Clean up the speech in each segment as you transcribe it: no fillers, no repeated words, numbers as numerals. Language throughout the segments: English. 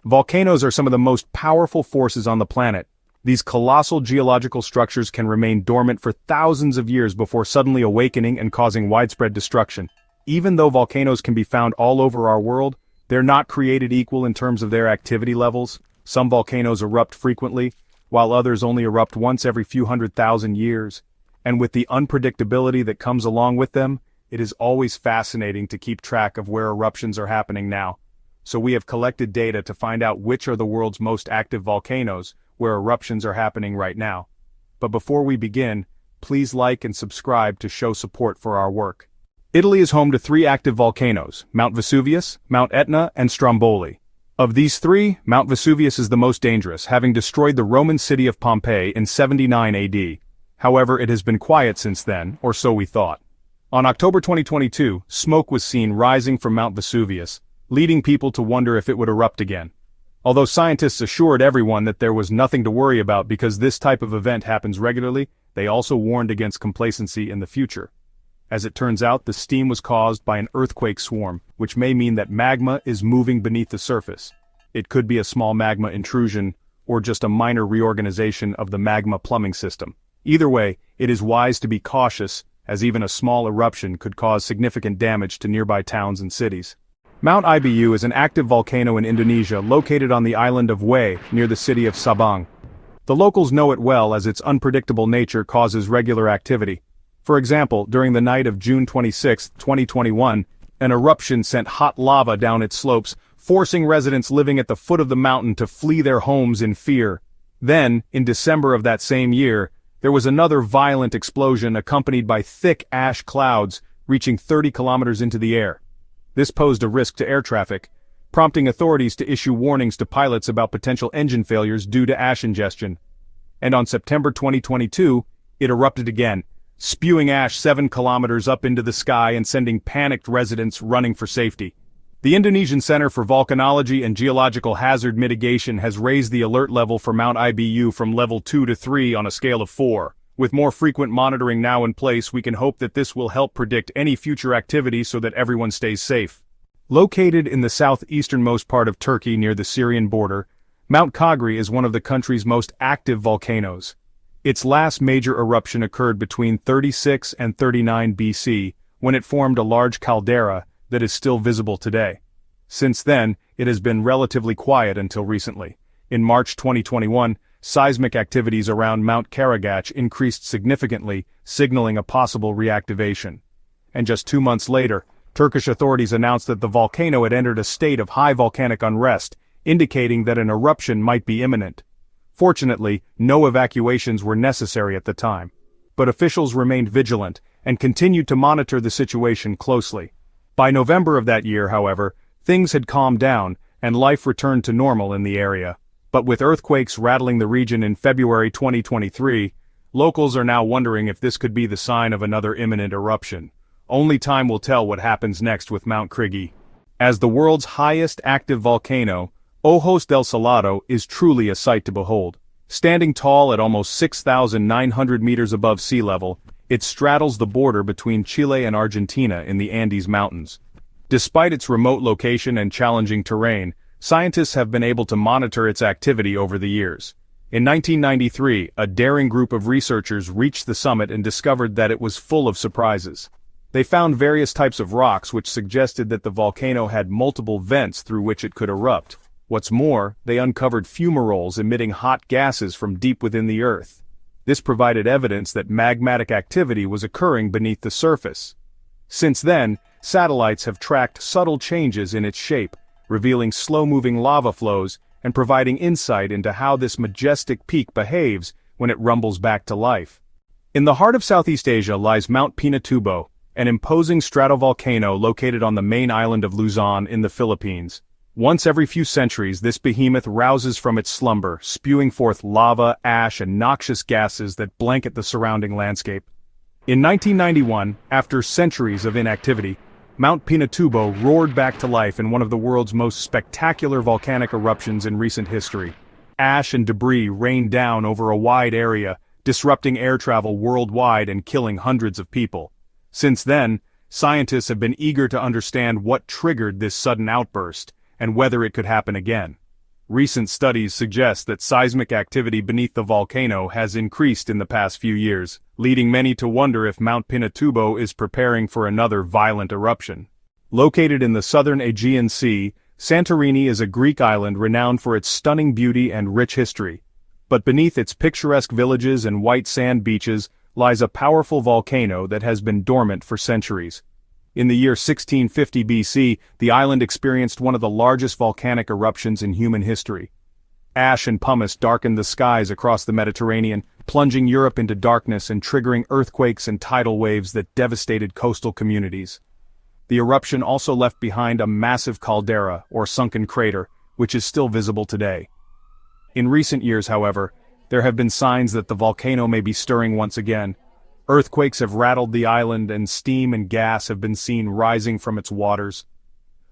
Volcanoes are some of the most powerful forces on the planet. These colossal geological structures can remain dormant for thousands of years before suddenly awakening and causing widespread destruction. Even though volcanoes can be found all over our world, they're not created equal in terms of their activity levels. Some volcanoes erupt frequently, while others only erupt once every few 100,000 years. And with the unpredictability that comes along with them, it is always fascinating to keep track of where eruptions are happening now. So we have collected data to find out which are the world's most active volcanoes, where eruptions are happening right now. But before we begin, please like and subscribe to show support for our work. Italy is home to 3 active volcanoes, Mount Vesuvius, Mount Etna, and Stromboli. Of these 3, Mount Vesuvius is the most dangerous, having destroyed the Roman city of Pompeii in 79 AD. However, it has been quiet since then, or so we thought. On October 2022, smoke was seen rising from Mount Vesuvius, leading people to wonder if it would erupt again. Although scientists assured everyone that there was nothing to worry about because this type of event happens regularly, they also warned against complacency in the future. As it turns out, the steam was caused by an earthquake swarm, which may mean that magma is moving beneath the surface. It could be a small magma intrusion, or just a minor reorganization of the magma plumbing system. Either way, it is wise to be cautious, as even a small eruption could cause significant damage to nearby towns and cities. Mount Ibu is an active volcano in Indonesia located on the island of Wai, near the city of Sabang. The locals know it well as its unpredictable nature causes regular activity. For example, during the night of June 26, 2021, an eruption sent hot lava down its slopes, forcing residents living at the foot of the mountain to flee their homes in fear. Then, in December of that same year, there was another violent explosion accompanied by thick ash clouds reaching 30 kilometers into the air. This posed a risk to air traffic, prompting authorities to issue warnings to pilots about potential engine failures due to ash ingestion. And on September 2022, it erupted again, spewing ash 7 kilometers up into the sky and sending panicked residents running for safety. The Indonesian Center for Volcanology and Geological Hazard Mitigation has raised the alert level for Mount Ibu from level 2 to 3 on a scale of 4. With more frequent monitoring now in place, we can hope that this will help predict any future activity so that everyone stays safe. Located in the southeasternmost part of Turkey near the Syrian border, Mount Kagri is one of the country's most active volcanoes. Its last major eruption occurred between 36 and 39 BC, when it formed a large caldera that is still visible today. Since then, it has been relatively quiet until recently. In March 2021, seismic activities around Mount Karagach increased significantly, signaling a possible reactivation. And just 2 months later, Turkish authorities announced that the volcano had entered a state of high volcanic unrest, indicating that an eruption might be imminent. Fortunately, no evacuations were necessary at the time. But officials remained vigilant and continued to monitor the situation closely. By November of that year, however, things had calmed down and life returned to normal in the area. But with earthquakes rattling the region in February 2023, locals are now wondering if this could be the sign of another imminent eruption. Only time will tell what happens next with Mount Krigi. As the world's highest active volcano, Ojos del Salado is truly a sight to behold. Standing tall at almost 6,900 meters above sea level, it straddles the border between Chile and Argentina in the Andes Mountains. Despite its remote location and challenging terrain, scientists have been able to monitor its activity over the years. In 1993, a daring group of researchers reached the summit and discovered that it was full of surprises. They found various types of rocks which suggested that the volcano had multiple vents through which it could erupt. What's more, they uncovered fumaroles emitting hot gases from deep within the earth. This provided evidence that magmatic activity was occurring beneath the surface. Since then, satellites have tracked subtle changes in its shape, revealing slow-moving lava flows and providing insight into how this majestic peak behaves when it rumbles back to life. In the heart of Southeast Asia lies Mount Pinatubo, an imposing stratovolcano located on the main island of Luzon in the Philippines. Once every few centuries, this behemoth rouses from its slumber, spewing forth lava, ash, and noxious gases that blanket the surrounding landscape. In 1991, after centuries of inactivity, Mount Pinatubo roared back to life in one of the world's most spectacular volcanic eruptions in recent history. Ash and debris rained down over a wide area, disrupting air travel worldwide and killing hundreds of people. Since then, scientists have been eager to understand what triggered this sudden outburst, and whether it could happen again. Recent studies suggest that seismic activity beneath the volcano has increased in the past few years, leading many to wonder if Mount Pinatubo is preparing for another violent eruption. Located in the southern Aegean Sea, Santorini is a Greek island renowned for its stunning beauty and rich history. But beneath its picturesque villages and white sand beaches lies a powerful volcano that has been dormant for centuries. In the year 1650 BC, the island experienced one of the largest volcanic eruptions in human history. Ash and pumice darkened the skies across the Mediterranean, plunging Europe into darkness and triggering earthquakes and tidal waves that devastated coastal communities. The eruption also left behind a massive caldera, or sunken crater, which is still visible today. In recent years, however, there have been signs that the volcano may be stirring once again. Earthquakes have rattled the island and steam and gas have been seen rising from its waters.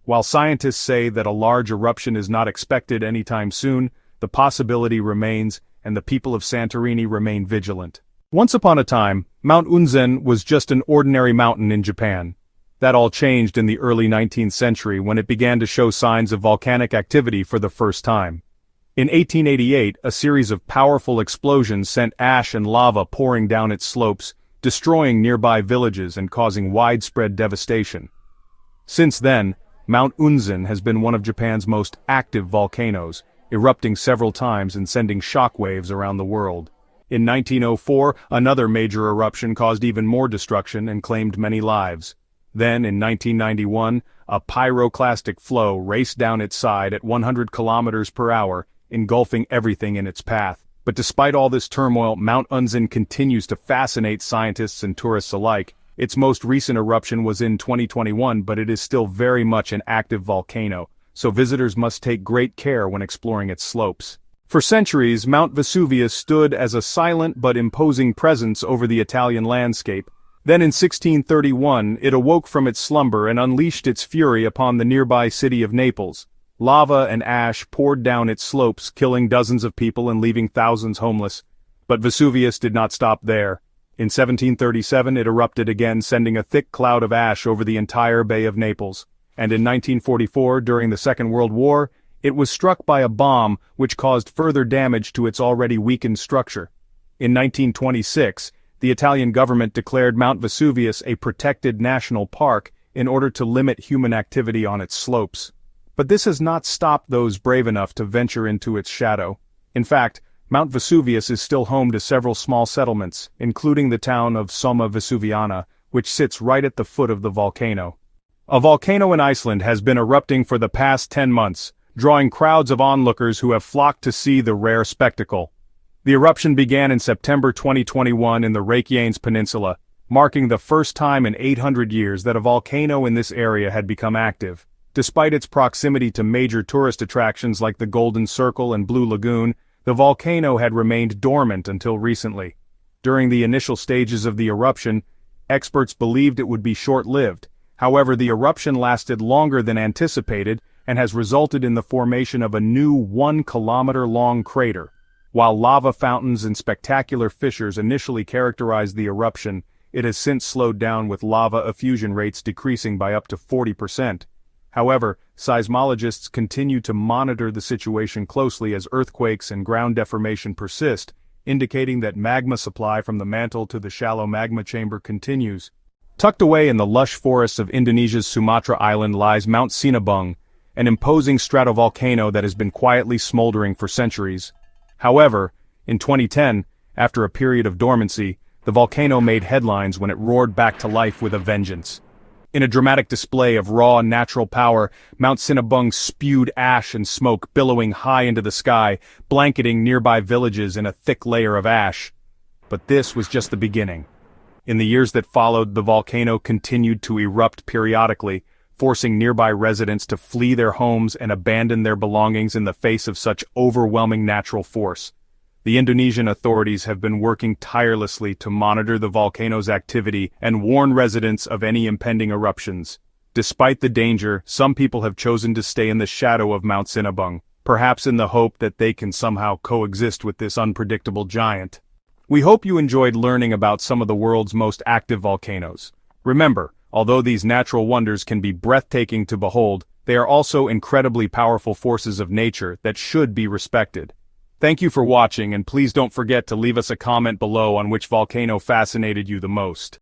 While scientists say that a large eruption is not expected anytime soon, the possibility remains, and the people of Santorini remain vigilant. Once upon a time, Mount Unzen was just an ordinary mountain in Japan. That all changed in the early 19th century when it began to show signs of volcanic activity for the first time. In 1888, a series of powerful explosions sent ash and lava pouring down its slopes, destroying nearby villages and causing widespread devastation. Since then, Mount Unzen has been one of Japan's most active volcanoes, erupting several times and sending shockwaves around the world. In 1904, another major eruption caused even more destruction and claimed many lives. Then, in 1991, a pyroclastic flow raced down its side at 100 kilometers per hour, engulfing everything in its path. But despite all this turmoil, Mount Unzen continues to fascinate scientists and tourists alike. Its most recent eruption was in 2021, but it is still very much an active volcano, so visitors must take great care when exploring its slopes. For centuries, Mount Vesuvius stood as a silent but imposing presence over the Italian landscape. Then in 1631, it awoke from its slumber and unleashed its fury upon the nearby city of Naples. Lava and ash poured down its slopes, killing dozens of people and leaving thousands homeless. But Vesuvius did not stop there. In 1737 it erupted again, sending a thick cloud of ash over the entire Bay of Naples. And in 1944, during the Second World War, it was struck by a bomb which caused further damage to its already weakened structure. In 1926, the Italian government declared Mount Vesuvius a protected national park in order to limit human activity on its slopes. But this has not stopped those brave enough to venture into its shadow. In fact, Mount Vesuvius is still home to several small settlements, including the town of Somma Vesuviana, which sits right at the foot of the volcano. A volcano in Iceland has been erupting for the past 10 months, drawing crowds of onlookers who have flocked to see the rare spectacle. The eruption began in September 2021 in the Reykjanes Peninsula, marking the first time in 800 years that a volcano in this area had become active. Despite its proximity to major tourist attractions like the Golden Circle and Blue Lagoon, the volcano had remained dormant until recently. During the initial stages of the eruption, experts believed it would be short-lived. However, the eruption lasted longer than anticipated and has resulted in the formation of a new 1-kilometer-long crater. While lava fountains and spectacular fissures initially characterized the eruption, it has since slowed down with lava effusion rates decreasing by up to 40%. However, seismologists continue to monitor the situation closely as earthquakes and ground deformation persist, indicating that magma supply from the mantle to the shallow magma chamber continues. Tucked away in the lush forests of Indonesia's Sumatra island lies Mount Sinabung, an imposing stratovolcano that has been quietly smoldering for centuries. However, in 2010, after a period of dormancy, the volcano made headlines when it roared back to life with a vengeance. In a dramatic display of raw natural power, Mount Sinabung spewed ash and smoke billowing high into the sky, blanketing nearby villages in a thick layer of ash. But this was just the beginning. In the years that followed, the volcano continued to erupt periodically, forcing nearby residents to flee their homes and abandon their belongings in the face of such overwhelming natural force. The Indonesian authorities have been working tirelessly to monitor the volcano's activity and warn residents of any impending eruptions. Despite the danger, some people have chosen to stay in the shadow of Mount Sinabung, perhaps in the hope that they can somehow coexist with this unpredictable giant. We hope you enjoyed learning about some of the world's most active volcanoes. Remember, although these natural wonders can be breathtaking to behold, they are also incredibly powerful forces of nature that should be respected. Thank you for watching, and please don't forget to leave us a comment below on which volcano fascinated you the most.